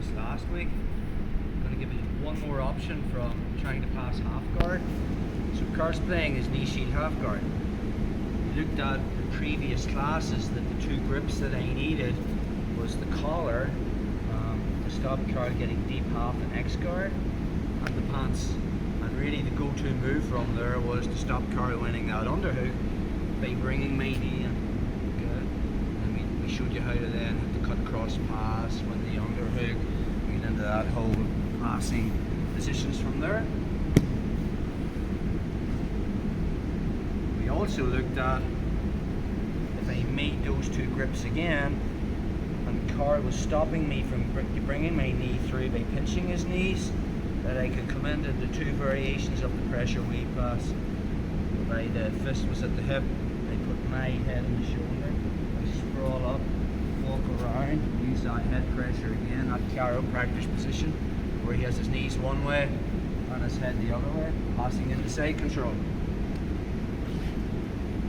this last week. I'm going to give you one more option from trying to pass half guard. So Carl's playing his knee shield half guard. We looked at the previous classes that the two grips that I needed was the collar to stop Carl getting deep half and X guard, and the pants. And really the go-to move from there was to stop Carl winning that underhook by bringing my knee in. We showed you how to then hit the cut cross pass when the underhook, we get into that whole passing positions from there. We also looked at if I made those two grips again and Carl was stopping me from bringing my knee through by pinching his knees, that I could come into the two variations of the pressure weave pass. Whereby the fist was at the hip, I put my head on the shoulder, sprawl up, walk around, use that head pressure again, that chiropractor's position where he has his knees one way and his head the other way, passing into side control.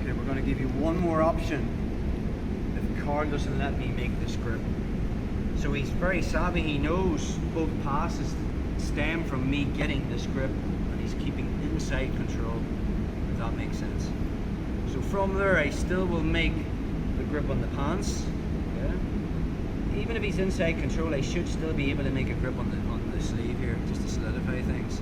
Okay, we're going to give you one more option if Carl doesn't let me make this grip. So he's very savvy, he knows both passes stem from me getting this grip and he's keeping inside control, if that makes sense. So from there I still will make the grip on the pants. Okay? Even if he's inside control, I should still be able to make a grip on the sleeve here, just to solidify things.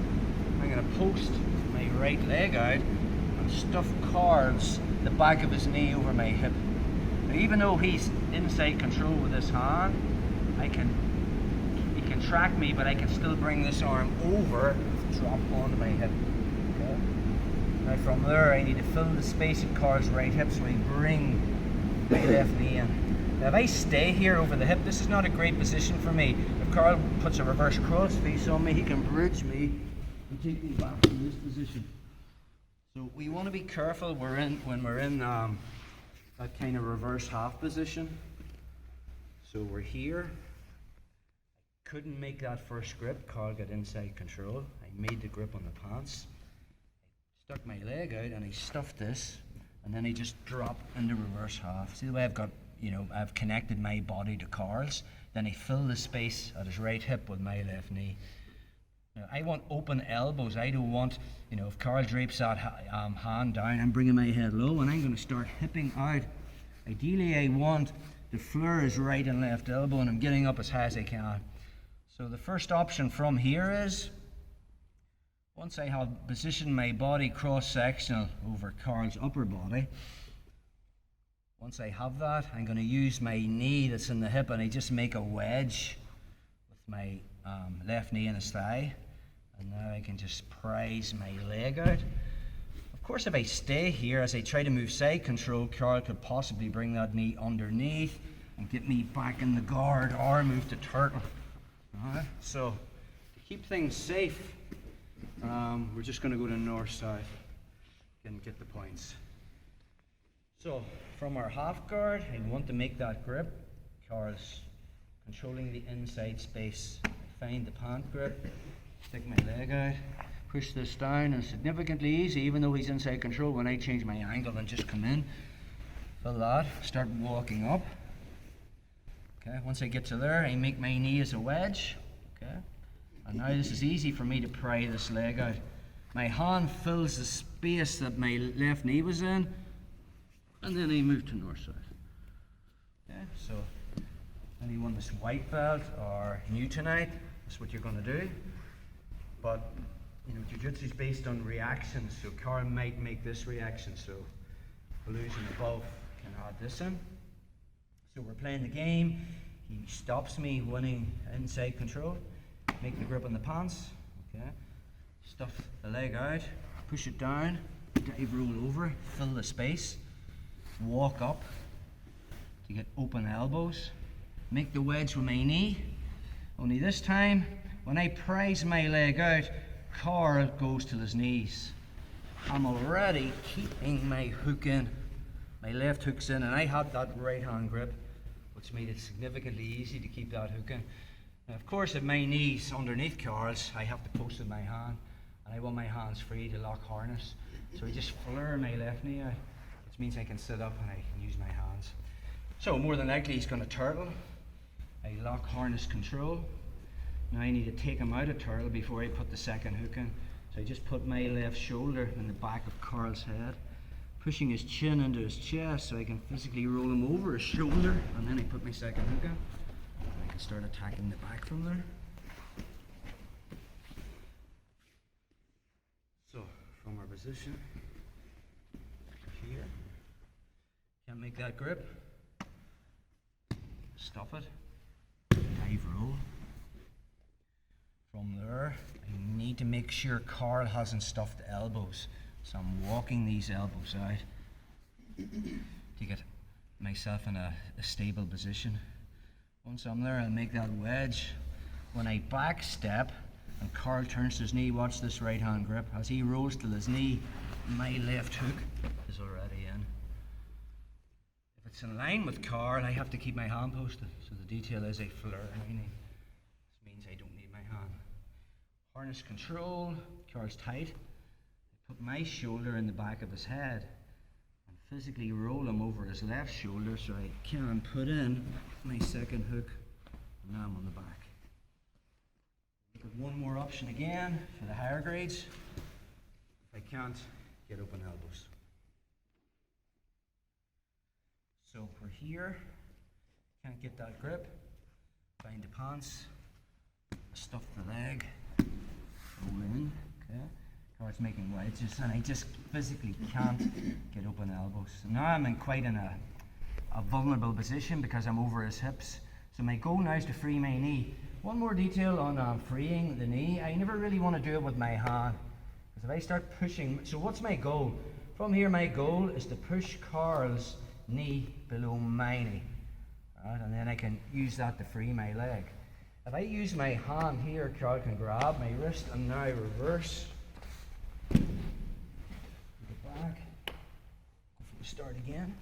I'm going to post my right leg out and stuff Carl's the back of his knee over my hip. Now, even though he's inside control with this hand, he can track me, but I can still bring this arm over, drop onto my hip. Okay? Now from there, I need to fill the space at Carl's right hip, so I bring my left knee in. Now if I stay here over the hip, this is not a great position for me. If Carl puts a reverse cross face on me, he can bridge me and take me back to this position. So we want to be careful when we're in that kind of reverse half position. So we're here. I couldn't make that first grip. Carl got inside control. I made the grip on the pants. I stuck my leg out and I stuffed this. And then I just drop into reverse half. See the way I've got, I've connected my body to Carl's. Then I fill the space at his right hip with my left knee. Now, I want open elbows. I don't want, if Carl drapes that hand down, I'm bringing my head low and I'm going to start hipping out. Ideally, I want the flare is right and left elbow and I'm getting up as high as I can. So the first option from here is, once I have positioned my body cross-sectional over Carl's upper body, once I have that, I'm going to use my knee that's in the hip and I just make a wedge with my left knee in his thigh. And now I can just prise my leg out. Of course, if I stay here, as I try to move side control, Carl could possibly bring that knee underneath and get me back in the guard or move to turtle. Alright, so to keep things safe, we're just going to go to north-south and get the points. So from our half guard, I want to make that grip. Carl's controlling the inside space. I find the pant grip, stick my leg out, push this down, and significantly easy, even though he's inside control. When I change my angle and just come in, fill that, start walking up. Okay, once I get to there, I make my knee as a wedge. Okay. And now this is easy for me to pry this leg out. My hand fills the space that my left knee was in, and then I move to north-south. Okay, so anyone that's white belt or new tonight, that's what you're going to do. But jiu-jitsu is based on reactions, so Carl might make this reaction, so blues and above can add this in. So we're playing the game. He stops me winning inside control. Make the grip on the pants, okay. Stuff the leg out, push it down, dive roll over, fill the space, walk up to get open elbows, make the wedge with my knee. Only this time, when I prise my leg out, Carl goes to his knees. I'm already keeping my hook in, my left hook's in, and I had that right hand grip, which made it significantly easy to keep that hook in. Now, of course, if my knee's underneath Carl's, I have to post with my hand, and I want my hands free to lock harness. So I just flare my left knee out, which means I can sit up and I can use my hands. So more than likely he's going to turtle. I lock harness control. Now I need to take him out of turtle before I put the second hook in. So I just put my left shoulder in the back of Carl's head, pushing his chin into his chest so I can physically roll him over his shoulder, and then I put my second hook in. And I can start attacking the back from there. So from our position here, can't make that grip, stuff it, dive roll. From there, I need to make sure Carl hasn't stuffed elbows, so I'm walking these elbows out to get myself in a stable position. Once I'm there, I'll make that wedge. When I back step and Carl turns to his knee, watch this right hand grip. As he rolls to his knee, my left hook is already in. If it's in line with Carl, I have to keep my hand posted, so the detail is a flare in my knee. This means I don't need my hand. Harness control, Carl's tight. I put my shoulder in the back of his head and physically roll him over his left shoulder so I can put in my second hook, and now I'm on the back. Look at one more option again for the higher grades. If I can't, get open elbows. So we're here, can't get that grip, bind the pants, stuff the leg, roll in, okay. Carl's making wedges and I just physically can't get open elbows. So now I'm in quite a vulnerable position because I'm over his hips. So my goal now is to free my knee. One more detail on freeing the knee. I never really want to do it with my hand, because if I start pushing, so what's my goal? From here, my goal is to push Carl's knee below my knee, right? And then I can use that to free my leg. If I use my hand here, Carl can grab my wrist and now reverse. Go back. Go from the start again.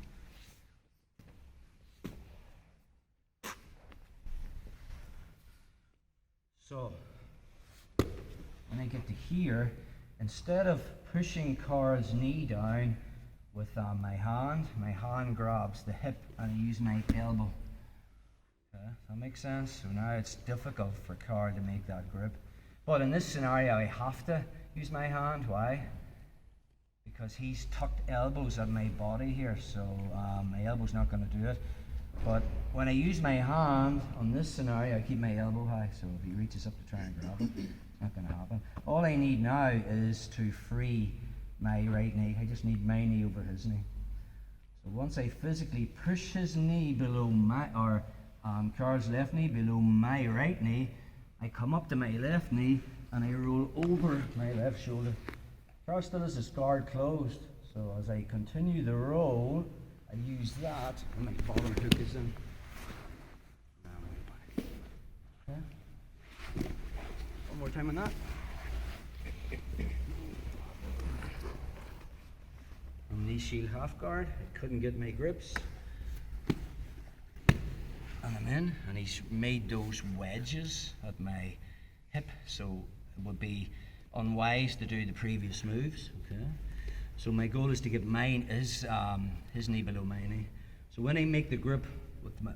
So, when I get to here, instead of pushing Carl's knee down with my hand grabs the hip and I use my elbow. Okay, does that make sense? So now it's difficult for Carl to make that grip. But in this scenario, I have to use my hand. Why? Because he's tucked elbows at my body here, so my elbow's not going to do it. But when I use my hand on this scenario, I keep my elbow high, so if he reaches up to try and grab it, it's not going to happen. All I need now is to free my right knee. I just need my knee over his knee. So once I physically push his knee below my, or Carl's left knee below my right knee, I come up to my left knee and I roll over my left shoulder. Carl still has his guard closed, so as I continue the roll, I use that, and my bottom hook is in. Now I'm back. Okay. One more time on that. On knee shield half guard, I couldn't get my grips. And I'm in, and he's made those wedges at my hip, so it would be unwise to do the previous moves. Okay. So my goal is to get his knee below my knee. So when I make the grip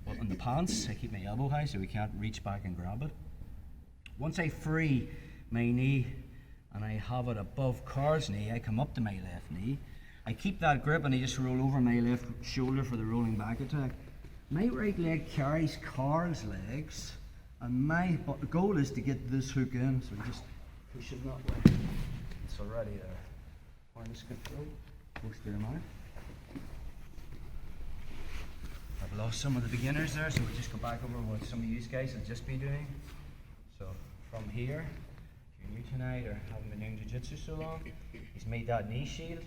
on the pants, I keep my elbow high so he can't reach back and grab it. Once I free my knee and I have it above Carl's knee, I come up to my left knee. I keep that grip and I just roll over my left shoulder for the rolling back attack. My right leg carries Carl's legs, and my goal is to get this hook in, so I just push it that way. It's already there. Harness control, post them out. I've lost some of the beginners there, so we'll just go back over what some of you guys will just be doing. So from here, if you're new tonight or haven't been doing jiu-jitsu so long, he's made that knee shield.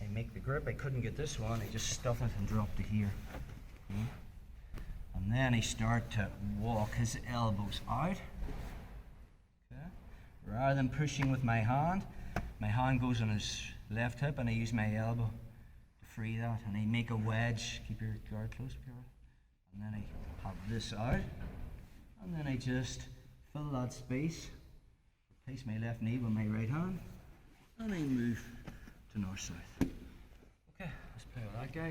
I make the grip. I couldn't get this one. I just stuff it and drop to here. Okay. And then I start to walk his elbows out. Okay. Rather than pushing with my hand goes on his left hip and I use my elbow to free that, and I make a wedge. Keep your guard close, Pierre. And then I have this out, and then I just fill that space, place my left knee with my right hand, and I move to north-south. Okay, let's play with that, guys.